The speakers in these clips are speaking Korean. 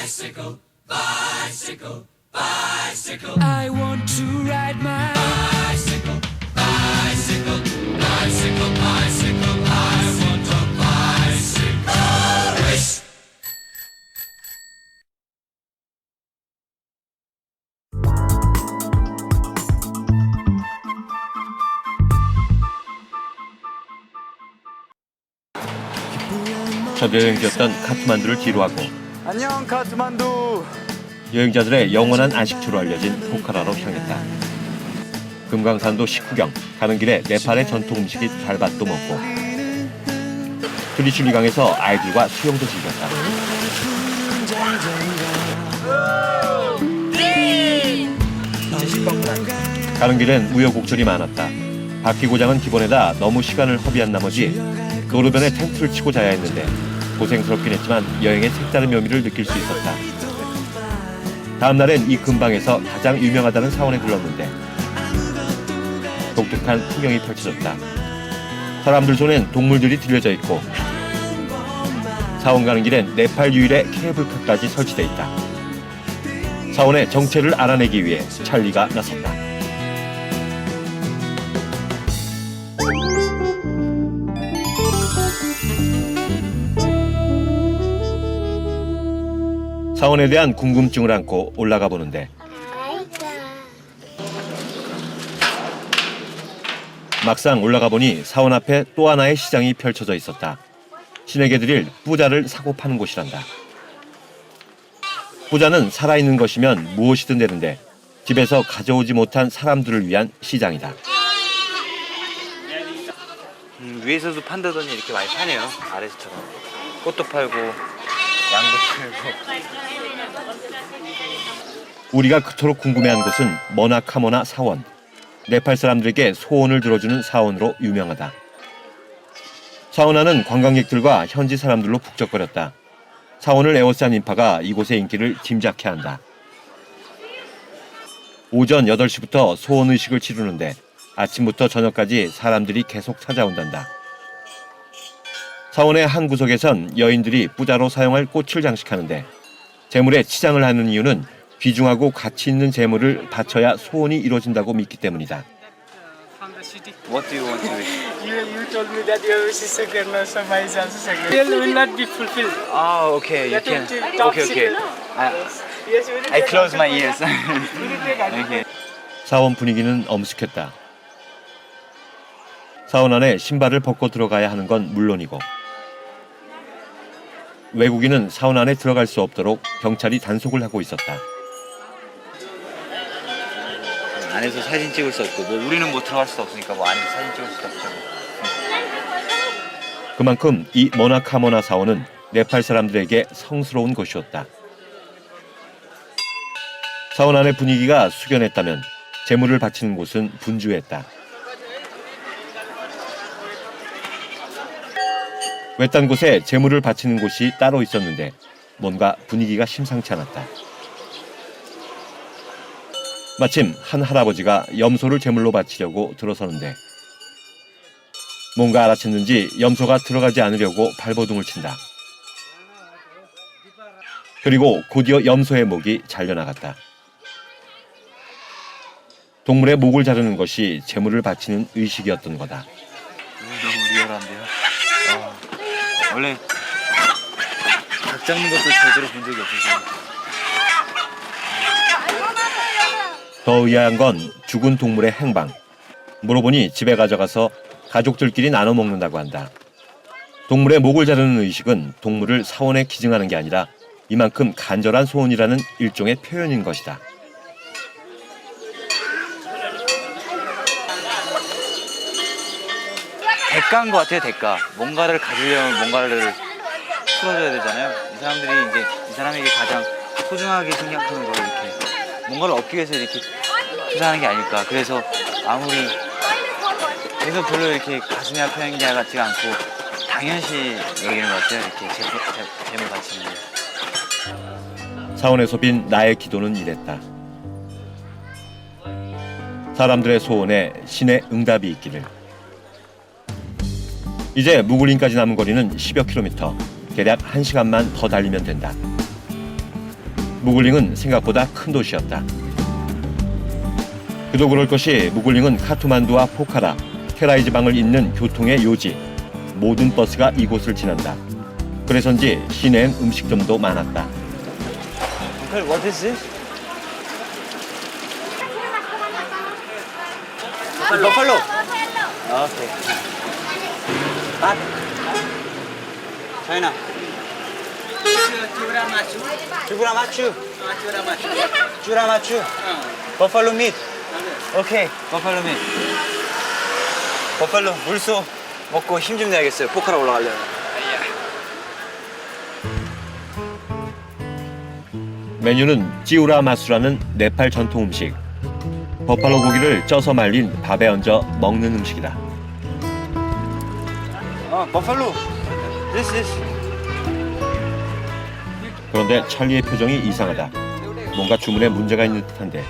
bicycle, bicycle, bicycle. I want to ride my bicycle, bicycle, bicycle, bicycle. I want a bicycle race. 첫 여행지였던 카트만두를 뒤로하고 안녕 카트만두. 여행자들의 영원한 안식처로 알려진 포카라로 향했다. 금강산도 식후경, 가는 길에 네팔의 전통 음식이 달밭도 먹고 트리슐리강에서 아이들과 수영도 즐겼다. 가는 길엔 우여곡절이 많았다. 바퀴고장은 기본에다 너무 시간을 허비한 나머지 도로변에 텐트를 치고 자야 했는데 고생스럽긴 했지만 여행의 색다른 묘미를 느낄 수 있었다. 다음 날엔 이 근방에서 가장 유명하다는 사원에 들렀는데 독특한 풍경이 펼쳐졌다. 사람들 손엔 동물들이 들려져 있고 사원 가는 길엔 네팔 유일의 케이블카까지 설치돼 있다. 사원의 정체를 알아내기 위해 찰리가 나섰다. 사원에 대한 궁금증을 안고 올라가 보는데 막상 올라가 보니 사원 앞에 또 하나의 시장이 펼쳐져 있었다. 신에게 드릴 뿌자를 사고 파는 곳이란다. 뿌자는 살아있는 것이면 무엇이든 되는데 집에서 가져오지 못한 사람들을 위한 시장이다. 위에서도 판다더니 이렇게 많이 파네요. 아래서처럼 꽃도 팔고 양도 팔고. 우리가 그토록 궁금해한 곳은 머나카모나 사원. 네팔 사람들에게 소원을 들어주는 사원으로 유명하다. 사원 안은 관광객들과 현지 사람들로 북적거렸다. 사원을 에워싼 인파가 이곳의 인기를 짐작케 한다. 오전 8시부터 소원의식을 치르는데 아침부터 저녁까지 사람들이 계속 찾아온단다. 사원의 한 구석에선 여인들이 뿌자로 사용할 꽃을 장식하는데 재물에 치장을 하는 이유는 귀중하고 가치 있는 재물을 바쳐야 소원이 이루어진다고 믿기 때문이다. What do you want to wish? You told me that your wish is second, so my is also second. Still will not be fulfilled. Ah, okay, you That can. will be top Okay, okay. secret. Yes, will you I take close answer my for ears. that? Will you take answer? Okay. 사원 분위기는 엄숙했다. 사원 안에 신발을 벗고 들어가야 하는 건 물론이고 외국인은 사원 안에 들어갈 수 없도록 경찰이 단속을 하고 있었다. 안에서 사진 찍을 수 없고 뭐 우리는 뭐 들어갈 수 없으니까 뭐 안에서 사진 찍을 수도 없고. 그만큼 이 머나카모나 사원은 네팔 사람들에게 성스러운 곳이었다. 사원 안의 분위기가 숙연했다면 재물을 바치는 곳은 분주했다. 외딴 곳에 재물을 바치는 곳이 따로 있었는데 뭔가 분위기가 심상치 않았다. 마침 한 할아버지가 염소를 제물로 바치려고 들어서는데 뭔가 알아챘는지 염소가 들어가지 않으려고 발버둥을 친다. 그리고 곧이어 염소의 목이 잘려나갔다. 동물의 목을 자르는 것이 제물을 바치는 의식이었던 거다. 너무 리얼한데요. 원래 닭 잡는 것도 제대로 본 적이 없어서. 더 의아한 건 죽은 동물의 행방. 물어보니 집에 가져가서 가족들끼리 나눠 먹는다고 한다. 동물의 목을 자르는 의식은 동물을 사원에 기증하는 게 아니라 이만큼 간절한 소원이라는 일종의 표현인 것이다. 대가인 것 같아요. 대가. 뭔가를 가지려면 뭔가를 풀어줘야 되잖아요. 이 사람들이 이제 이 사람에게 가장 소중하게 생각하는 걸 이렇게 뭔가를 얻기 위해서 이렇게 투자하는 게 아닐까. 그래서 아무리 그래서 별로 이렇게 가슴이 아픈 게 같지가 않고 당연시 여기는 것 같아요. 이렇게 재물 바치는 게. 사원에서 빈 나의 기도는 이랬다. 사람들의 소원에 신의 응답이 있기를. 이제 무굴린까지 남은 거리는 10여 킬로미터, 대략 1시간만 더 달리면 된다. 무굴링은 생각보다 큰 도시였다. 그도 그럴 것이 무굴링은 카트만두와 포카라, 테라이 지방을 잇는 교통의 요지. 모든 버스가 이곳을 지난다. 그래서인지 시내엔 음식점도 많았다. Uncle, what is this? Buffalo. Okay. What? China. Churamachu. Churamachu. Buffalo meat. Okay. Buffalo meat. Buffalo 물소 먹고 힘 좀 내야겠어요. 포카라 올라가려면. 메뉴는 찌우라 마수라는 네팔 전통 음식. 버팔로 고기를 쪄서 말린 밥에 얹어 먹는 음식이다. Buffalo. This. 그런데 찰리의 표정이 이상하다. 뭔가 주문에 문제가 있는 듯한데.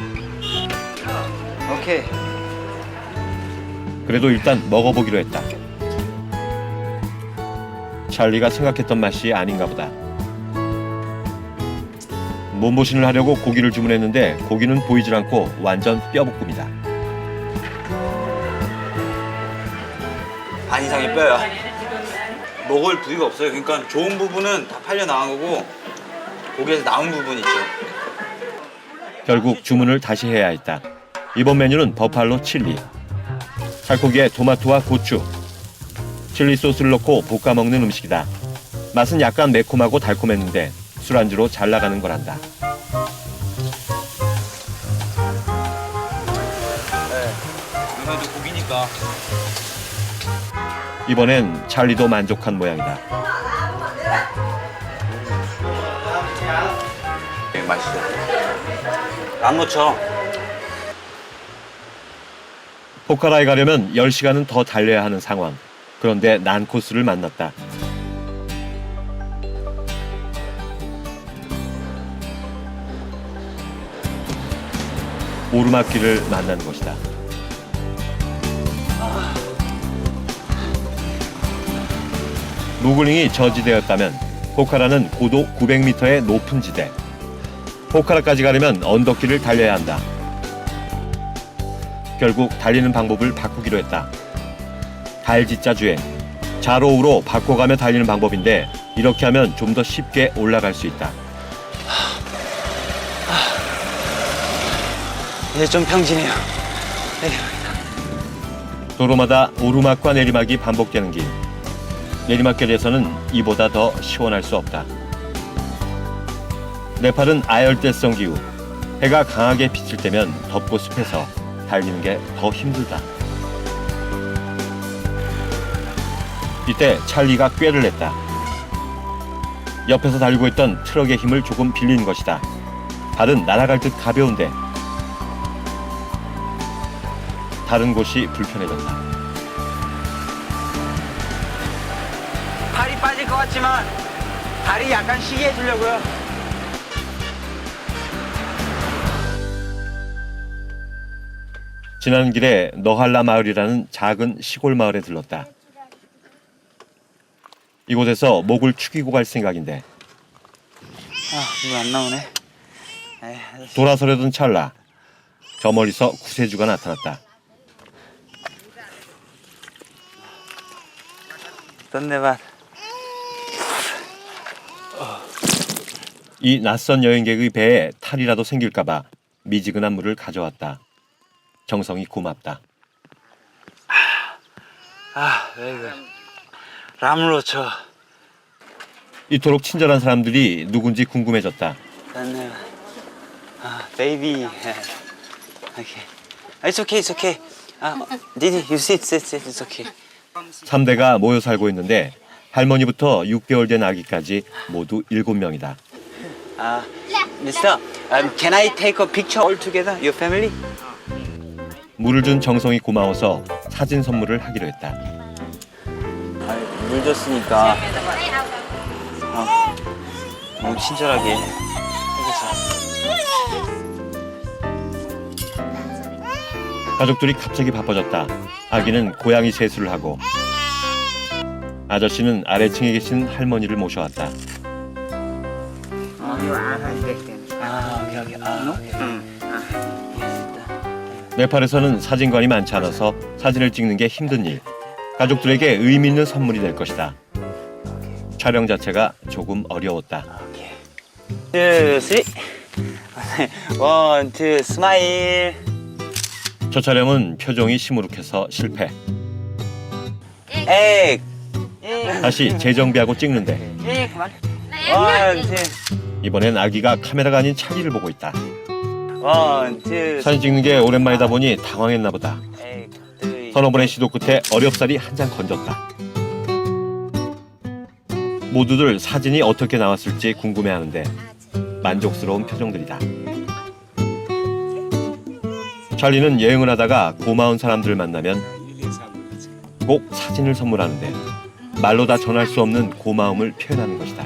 Okay. 그래도 일단 먹어보기로 했다. 찰리가 생각했던 맛이 아닌가 보다. 몸보신을 하려고 고기를 주문했는데 고기는 보이질 않고 완전 뼈볶음이다. 반 이상이 뼈야. 먹을 부위가 없어요. 그러니까 좋은 부분은 다 팔려 나간 거고 고기에서 남은 부분 있죠. 결국 주문을 다시 해야 했다. 이번 메뉴는 버팔로 칠리. 살코기에 토마토와 고추, 칠리 소스를 넣고 볶아 먹는 음식이다. 맛은 약간 매콤하고 달콤했는데 술안주로 잘 나가는 거란다. 아무래도 고기니까. 이번엔 찰리도 만족한 모양이다. 맛있어. 안 놓쳐. 포카라에 가려면 10시간은 더 달려야 하는 상황. 그런데 난 코스를 만났다. 오르막길을 만난 것이다. 무굴링이 저지대였다면 포카라는 고도 900m의 높은 지대. 포카라까지 가려면 언덕길을 달려야 한다. 결국 달리는 방법을 바꾸기로 했다. 달지자 주행, 좌로우로 바꿔가며 달리는 방법인데 이렇게 하면 좀 더 쉽게 올라갈 수 있다. 이제 좀 평진해요. 도로마다 오르막과 내리막이 반복되는 길. 내리막길에서는 이보다 더 시원할 수 없다. 네팔은 아열대성 기후. 해가 강하게 비칠 때면 덥고 습해서 달리는 게 더 힘들다. 이때 찰리가 꾀를 냈다. 옆에서 달리고 있던 트럭의 힘을 조금 빌린 것이다. 발은 날아갈 듯 가벼운데 다른 곳이 불편해졌다. 발이 빠질 것 같지만 다리 약간 쉬게 해주려고요. 지나는 길에 너할라 마을이라는 작은 시골 마을에 들렀다. 이곳에서 목을 축이고 갈 생각인데 이거 안 나오네. 에이, 돌아서려던 찰나 저 멀리서 구세주가 나타났다. 던데밭. 이 낯선 여행객의 배에 탈이라도 생길까봐 미지근한 물을 가져왔다. 정성이 고맙다. 이거 라물로쳐. 이토록 친절한 사람들이 누군지 궁금해졌다. 던데밭. 베이비. 오케이. It's okay, it's okay. Didi, you sit, it's okay. 3대가 모여 살고 있는데 할머니부터 6개월 된 아기까지 모두 7명이다. Mister, can I take a picture all together, your family? 물을 준 정성이 고마워서 사진 선물을 하기로 했다. 물 줬으니까 너무 친절하게 해줘서. 가족들이 갑자기 바빠졌다. 아기는 고양이 세수를 하고 아저씨는 아래층에 계신 할머니를 모셔왔다. 오케이 오케이. 오케이. 네팔에서는 사진관이 많지 않아서 사진을 찍는 게 힘든 일. 가족들에게 의미 있는 선물이 될 것이다. 촬영 자체가 조금 어려웠다. 투, 쓰리. 원, 투, 스마일. 첫 촬영은 표정이 시무룩해서 실패. 에이. 다시 재정비하고 찍는데 원, 투. 이번엔 아기가 카메라가 아닌 찰리를 보고 있다. 원, 투. 사진 찍는 게 오랜만이다 보니 당황했나 보다. 에이, 쓰리. 서너 번의 시도 끝에 어렵사리 한 장 건졌다. 모두들 사진이 어떻게 나왔을지 궁금해하는데 만족스러운 표정들이다. 찰리는 여행을 하다가 고마운 사람들을 만나면 꼭 사진을 선물하는데 말로 다 전할 수 없는 고마움을 표현하는 것이다.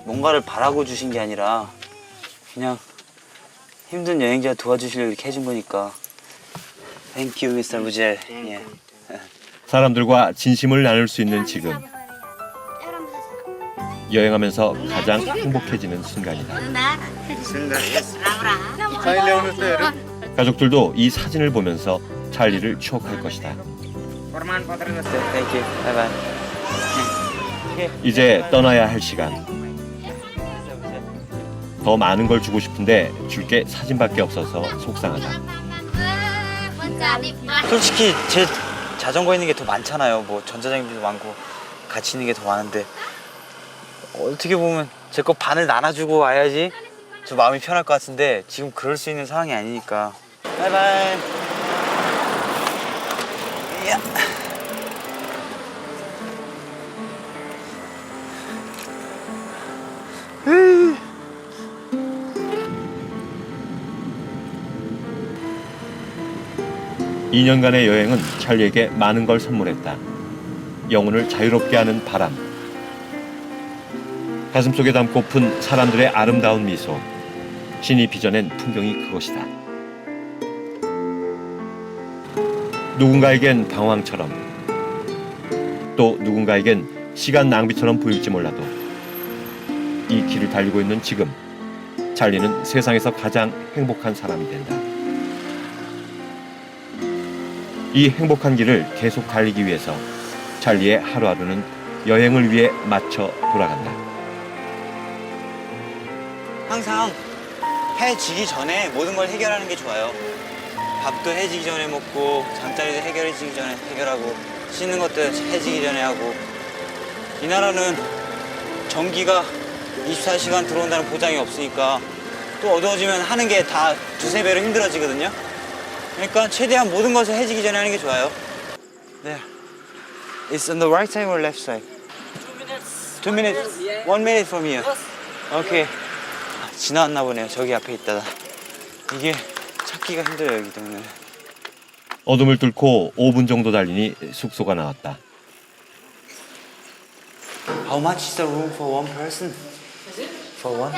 뭔가를 바라고 주신 게 아니라 그냥 힘든 여행자 도와주시려고 이렇게 해준 거니까. Thank you, Mr. Buzel. 예. 사람들과 진심을 나눌 수 있는 지금 여행하면서 가장 행복해지는 순간이다. 가족들도 이 사진을 보면서 찰리를 추억할 것이다. Thank you. Bye bye. 이제 떠나야 할 시간. 더 많은 걸 주고 싶은데 줄 게 사진밖에 없어서 속상하다. 솔직히 제 자전거 있는 게 더 많잖아요. 뭐 전자장비도 많고 같이 있는 게 더 많은데 어떻게 보면 제 거 반을 나눠주고 와야지 저 마음이 편할 것 같은데 지금 그럴 수 있는 상황이 아니니까. 바이바이. 야. 2년간의 여행은 찰리에게 많은 걸 선물했다. 영혼을 자유롭게 하는 바람. 가슴속에 담고픈 사람들의 아름다운 미소. 신이 빚어낸 풍경이 그것이다. 누군가에겐 방황처럼, 또 누군가에겐 시간 낭비처럼 보일지 몰라도 이 길을 달리고 있는 지금 찰리는 세상에서 가장 행복한 사람이 된다. 이 행복한 길을 계속 달리기 위해서 찰리의 하루하루는 여행을 위해 맞춰 돌아간다. 항상 해 지기 전에 모든 걸 해결하는 게 좋아요. 밥도 해 지기 전에 먹고 잠자리도 해결해지기 전에 해결하고 씻는 것도 해 지기 전에 하고. 이 나라는 전기가 24시간 들어온다는 보장이 없으니까 또 어두워지면 하는 게 다 두세 배로 힘들어지거든요. 그러니까 최대한 모든 것을 해지기 전에 하는 게 좋아요. 네. It's on the right side or left side? 2 minutes. 1 minute from here. 오케이. 지나왔나 보네요. 저기 앞에 있다가. 이게 찾기가 힘들어요, 여기 때문에. 어둠을 뚫고 5분 정도 달리니 숙소가 나왔다. How much is the room for one person? For one?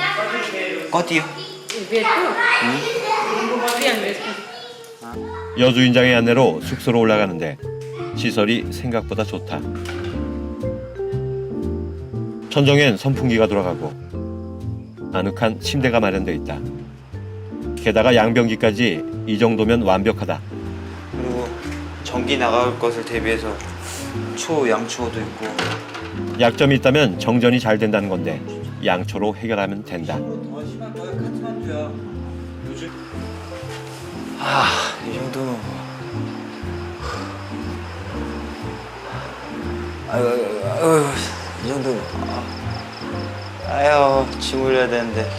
어디요? 여주인장의 안내로 숙소로 올라가는데 시설이 생각보다 좋다. 천정엔 선풍기가 돌아가고 아늑한 침대가 마련돼 있다. 게다가 양변기까지 이 정도면 완벽하다. 그리고 전기 나갈 것을 대비해서 초, 양초도 있고. 약점이 있다면 정전이 잘 된다는 건데 양초로 해결하면 된다. 더 심한 거야. 카트만두야. 요즘 이 정도면 뭐. 아유, 이 정도면. 아유, 짐 올려야 되는데.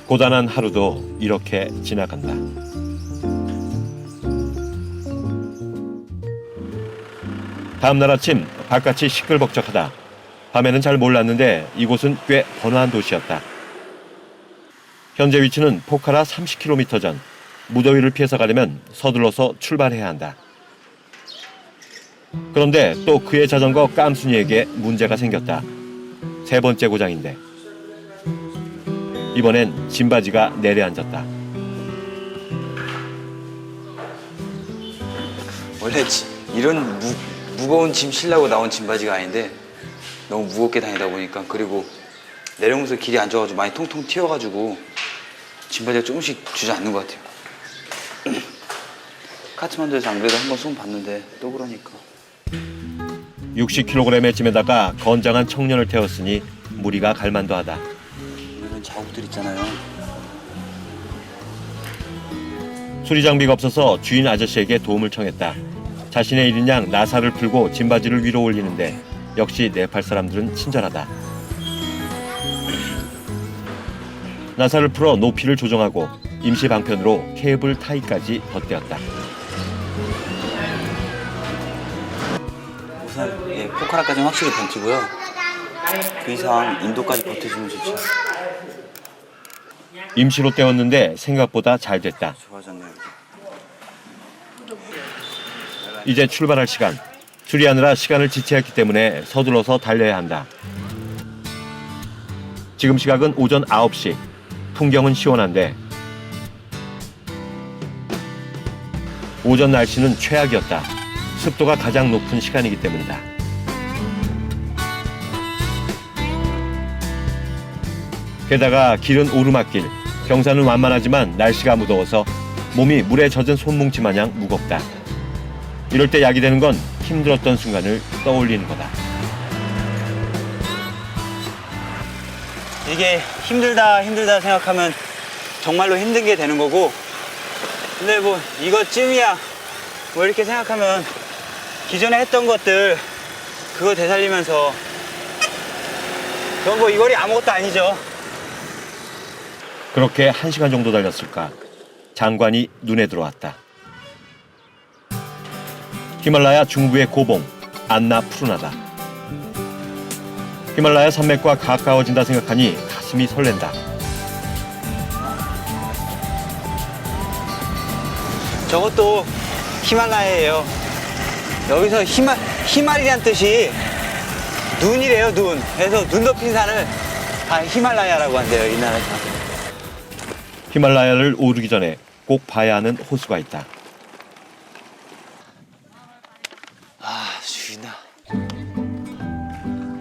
고단한 하루도 이렇게 지나간다. 다음 날 아침 바깥이 시끌벅적하다. 밤에는 잘 몰랐는데 이곳은 꽤 번화한 도시였다. 현재 위치는 포카라 30km 전. 무더위를 피해서 가려면 서둘러서 출발해야 한다. 그런데 또 그의 자전거 깜순이에게 문제가 생겼다. 세 번째 고장인데 이번엔 짐바지가 내려앉았다. 원래 이런 무거운 짐 실라고 나온 짐바지가 아닌데 너무 무겁게 다니다 보니까. 그리고 내려오면서 길이 안 좋아가지고 많이 통통 튀어가지고 짐바지가 조금씩 주저앉는 것 같아요. 카트만두에서 안 그래도 한번 손 봤는데 또 그러니까. 60kg의 짐에다가 건장한 청년을 태웠으니 무리가 갈만도하다. 이런 자국들 있잖아요. 수리 장비가 없어서 주인 아저씨에게 도움을 청했다. 자신의 일인 양 나사를 풀고 짐바지를 위로 올리는데 역시 네팔 사람들은 친절하다. 나사를 풀어 높이를 조정하고 임시 방편으로 케이블 타이까지 덧대었다. 우선 예, 포카라까지는 확실히 버티고요. 그 이상 인도까지 버텨주면 좋죠. 임시로 떼었는데 생각보다 잘 됐다. 좋아졌네요. 이제 출발할 시간. 수리하느라 시간을 지체했기 때문에 서둘러서 달려야 한다. 지금 시각은 오전 9시. 풍경은 시원한데 오전 날씨는 최악이었다. 습도가 가장 높은 시간이기 때문이다. 게다가 길은 오르막길. 경사는 완만하지만 날씨가 무더워서 몸이 물에 젖은 손뭉치 마냥 무겁다. 이럴 때 약이 되는 건 힘들었던 순간을 떠올리는 거다. 이게 힘들다 생각하면 정말로 힘든 게 되는 거고, 근데 뭐 이것쯤이야 뭐 이렇게 생각하면 기존에 했던 것들 그거 되살리면서 그건 뭐 이 거리 아무것도 아니죠. 그렇게 1시간 정도 달렸을까. 장관이 눈에 들어왔다. 히말라야 중부의 고봉, 안나푸르나다. 히말라야 산맥과 가까워진다 생각하니 가슴이 설렌다. 저것도 히말라야예요. 여기서 히말이란 뜻이 눈이래요, 눈. 그래서 눈 덮인 산을 다 히말라야라고 한대요, 이 나라에서. 히말라야를 오르기 전에 꼭 봐야 하는 호수가 있다. 아, 죽인다.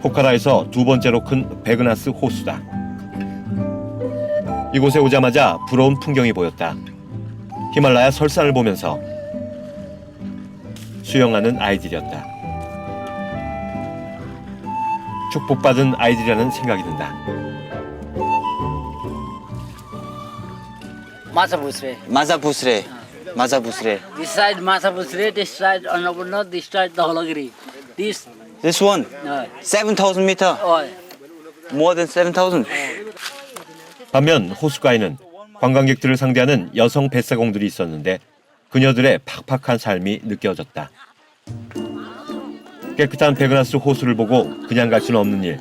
포카라에서 두 번째로 큰 베그나스 호수다. 이곳에 오자마자 부러운 풍경이 보였다. 히말라야 설산을 보면서 수영하는 아이들이었다. 축복받은 아이들이라는 생각이 든다. Masabusre. 마자부스레. This side Masabusre, this side Annapurna, this side Dhaulagiri. This, This one, 7,000 meter. oh, More than 7,000. 반면 호수가에는 관광객들을 상대하는 여성 뱃사공들이 있었는데 그녀들의 팍팍한 삶이 느껴졌다. 깨끗한 베그나스 호수를 보고 그냥 갈 수는 없는 일.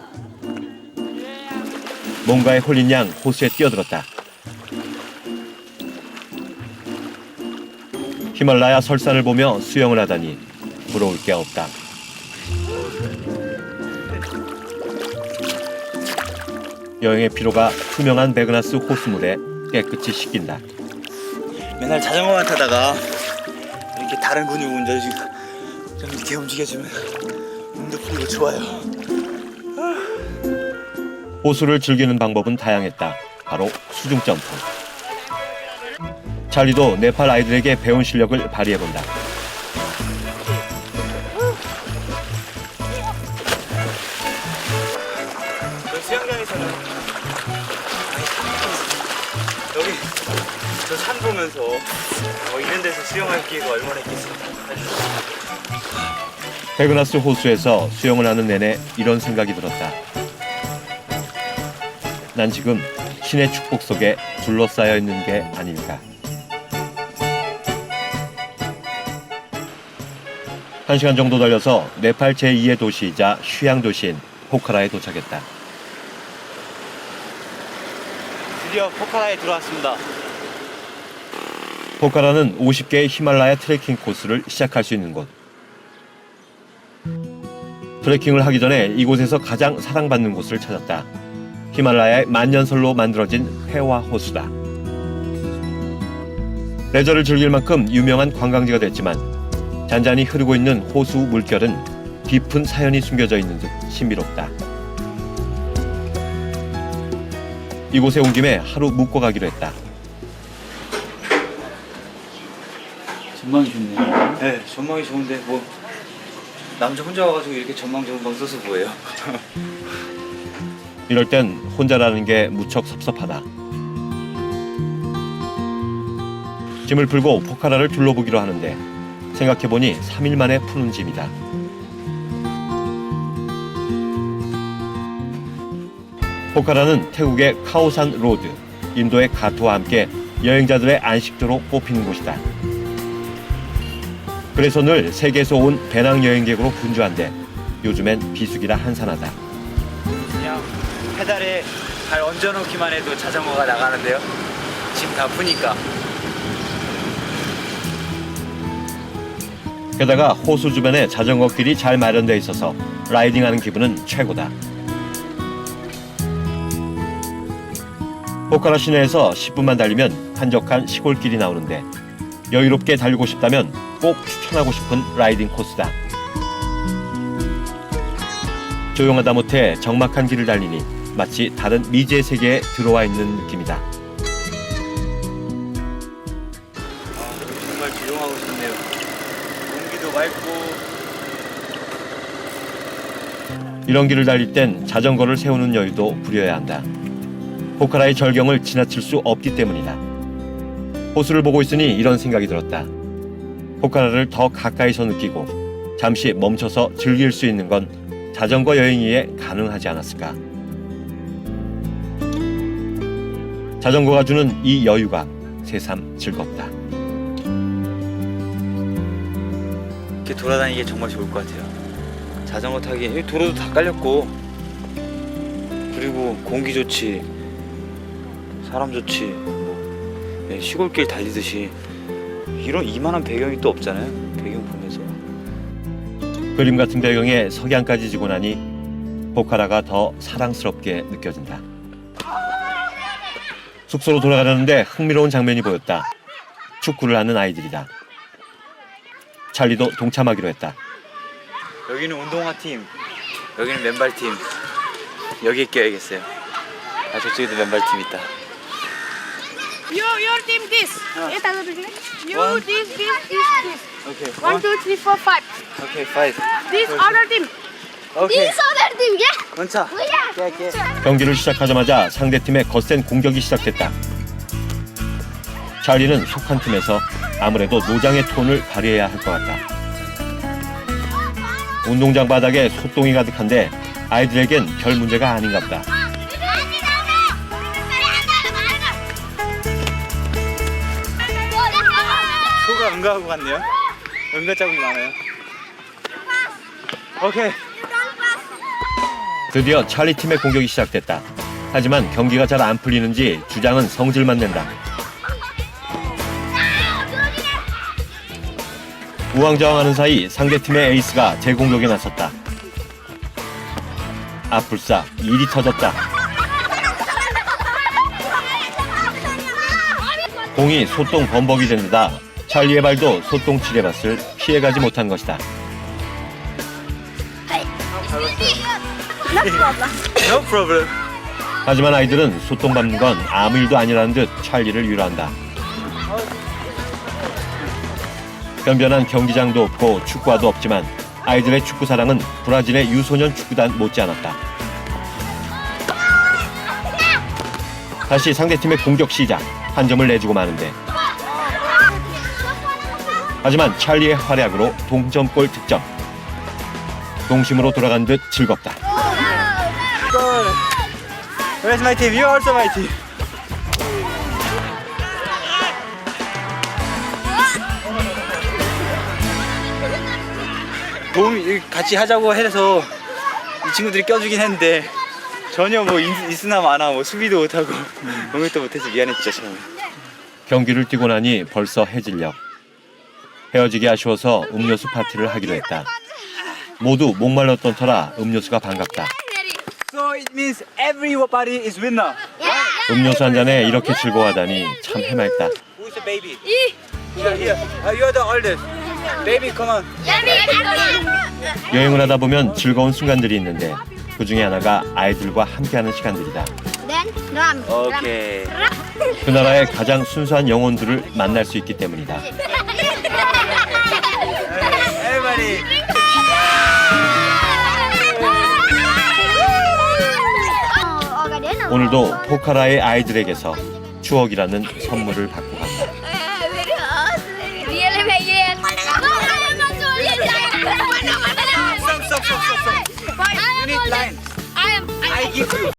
뭔가에 홀린 양 호수에 뛰어들었다. 히말라야 설산을 보며 수영을 하다니 부러울 게 없다. 여행의 피로가 투명한 베그나스 호수물에 깨끗이 씻긴다. 맨날 자전거만 타다가 이렇게 다른 근육 움직이고 좀 이렇게 움직여주면 몸도 풀리고 좋아요. 호수를 즐기는 방법은 다양했다. 바로 수중 점프. 찰리도 네팔 아이들에게 배운 실력을 발휘해본다. 저 수영장에서는 여기 저 산 보면서 이런 데서 수영할 기회가 얼마나 있겠습니까? 베그나스 호수에서 수영을 하는 내내 이런 생각이 들었다. 난 지금 신의 축복 속에 둘러싸여 있는 게 아닐까. 1시간 정도 달려서 네팔 제2의 도시이자 휴양 도시인 포카라에 도착했다. 드디어 포카라에 들어왔습니다. 포카라는 50개의 히말라야 트레킹 코스를 시작할 수 있는 곳. 트레킹을 하기 전에 이곳에서 가장 사랑받는 곳을 찾았다. 히말라야의 만년설로 만들어진 회화 호수다. 레저를 즐길 만큼 유명한 관광지가 됐지만 잔잔히 흐르고 있는 호수 물결은 깊은 사연이 숨겨져 있는 듯 신비롭다. 이곳에 온 김에 하루 묵고 가기로 했다. 전망이 좋네요. 네, 전망이 좋은데 뭐 남자 혼자 와가지고 이렇게 전망 좋은 방 써서 뭐예요? 이럴 땐 혼자라는 게 무척 섭섭하다. 짐을 풀고 포카라를 둘러보기로 하는데 생각해보니 3일 만에 푸는 짐이다. 포카라는 태국의 카오산 로드, 인도의 가토와 함께 여행자들의 안식처로 꼽히는 곳이다. 그래서 늘 세계에서 온 배낭 여행객으로 분주한데 요즘엔 비수기라 한산하다. 그냥 페달에 발 얹어놓기만 해도 자전거가 나가는데요. 짐 다 푸니까. 게다가 호수 주변에 자전거 길이 잘 마련돼 있어서 라이딩하는 기분은 최고다. 포카라 시내에서 10분만 달리면 한적한 시골길이 나오는데 여유롭게 달리고 싶다면 꼭 추천하고 싶은 라이딩 코스다. 조용하다 못해 적막한 길을 달리니 마치 다른 미지의 세계에 들어와 있는 느낌이다. 정말 조용하고 싶네요. 공기도 맑고. 이런 길을 달릴 땐 자전거를 세우는 여유도 부려야 한다. 포카라의 절경을 지나칠 수 없기 때문이다. 호수를 보고 있으니 이런 생각이 들었다. 포카라를 더 가까이서 느끼고 잠시 멈춰서 즐길 수 있는 건 자전거 여행이에 가능하지 않았을까. 자전거가 주는 이 여유가 새삼 즐겁다. 이렇게 돌아다니기 정말 좋을 것 같아요. 자전거 타기, 여기 도로도 다 깔렸고, 그리고 공기 좋지, 사람 좋지, 뭐, 네, 시골길 달리듯이 이런 이만한 배경이 또 없잖아요. 배경 보면서. 그림 같은 배경에 석양까지 지고 나니 포카라가 더 사랑스럽게 느껴진다. 숙소로 돌아가려는데 흥미로운 장면이 보였다. 축구를 하는 아이들이다. 찰리도 동참하기로 했다. 여기는 운동화 팀, 여기는 맨발 팀. 여기에 껴야겠어요. 아, 저쪽에도 맨발 팀 있다. Your team this. You One. this. 오케이. 1, 2, 3, 4, 5. 오케이, 5. This other team. 오케이. other team, yeah? 원차. 깨. 경기를 시작하자마자 상대팀의 거센 공격이 시작됐다. 찰리는 속한 팀에서 아무래도 노장의 톤을 발휘해야 할 것 같다. 운동장 바닥에 소똥이 가득한데 아이들에겐 별 문제가 아닌가 보다. 소가 응가하고 갔네요. 응가 자국이 많아요. 오케이. 드디어 찰리 팀의 공격이 시작됐다. 하지만 경기가 잘 안 풀리는지 주장은 성질만 낸다. 우왕좌왕하는 사이 상대팀의 에이스가 재공격에 나섰다. 아뿔싸 일이 터졌다. 공이 소똥 범벅이 된 데다 찰리의 발도 소똥 칠해봤을 피해가지 못한 것이다. No problem. 하지만 아이들은 소똥 밟는 건 아무 일도 아니라는 듯 찰리를 위로한다. 변변한 경기장도 없고 축구화도 없지만 아이들의 축구 사랑은 브라질의 유소년 축구단 못지않았다. 다시 상대팀의 공격 시작. 한 점을 내주고 마는데 하지만 찰리의 활약으로 동점골 득점. 동심으로 돌아간 듯 즐겁다. Where's my team? You're also my team. 도움이 같이 하자고 해서 이 친구들이 껴주긴 했는데 전혀 뭐 있으나 마나 뭐 수비도 못하고 공격도 못해서 미안했죠 처음에. 경기를 뛰고 나니 벌써 해질녘. 헤어지기 아쉬워서 음료수 파티를 하기로 했다. 모두 목말랐던 터라 음료수가 반갑다. So it means everybody is winner. 음료수 한 잔에 이렇게 즐거워하다니 참 해맑다. Who's the baby? Here. You're the oldest. Baby, come on. 여행을 하다 보면 즐거운 순간들이 있는데 그 중에 하나가 아이들과 함께하는 시간들이다. 네. Ben, drum. 오케이. 그 나라의 가장 순수한 영혼들을 만날 수 있기 때문이다. Everybody. 오늘도 포카라의 아이들에게서 추억이라는 선물을 받고 간다. Stop. You need line. I give you.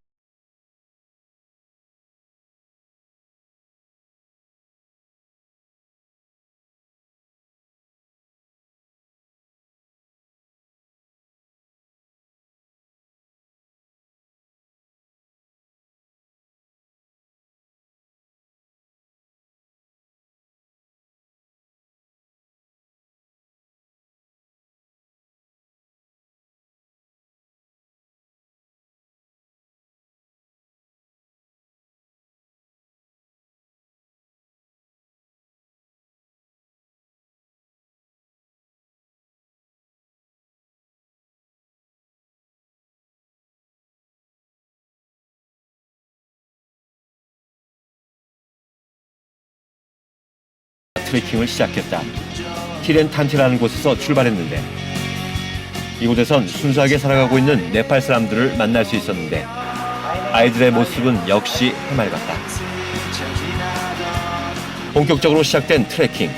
트레킹을 시작했다. 티렌탄티라는 곳에서 출발했는데 이곳에선 순수하게 살아가고 있는 네팔 사람들을 만날 수 있었는데 아이들의 모습은 역시 해맑았다. 본격적으로 시작된 트레킹.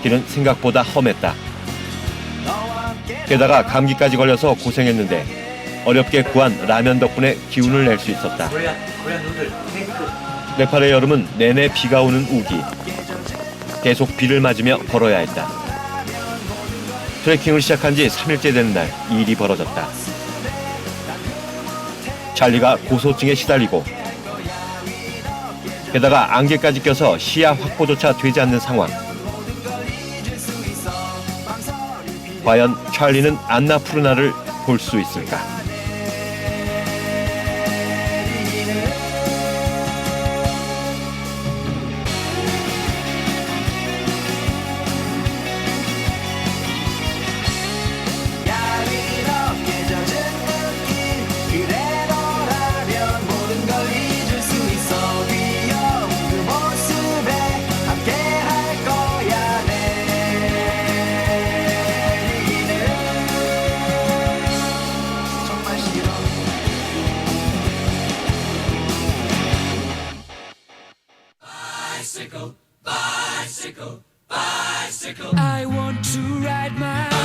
길은 생각보다 험했다. 게다가 감기까지 걸려서 고생했는데 어렵게 구한 라면 덕분에 기운을 낼 수 있었다. 코리안 누들. 네팔의 여름은 내내 비가 오는 우기. 계속 비를 맞으며 걸어야 했다. 트레킹을 시작한 지 3일째 되는 날 일이 벌어졌다. 찰리가 고소증에 시달리고 게다가 안개까지 껴서 시야 확보조차 되지 않는 상황. 과연 찰리는 안나푸르나를 볼 수 있을까? I want to ride my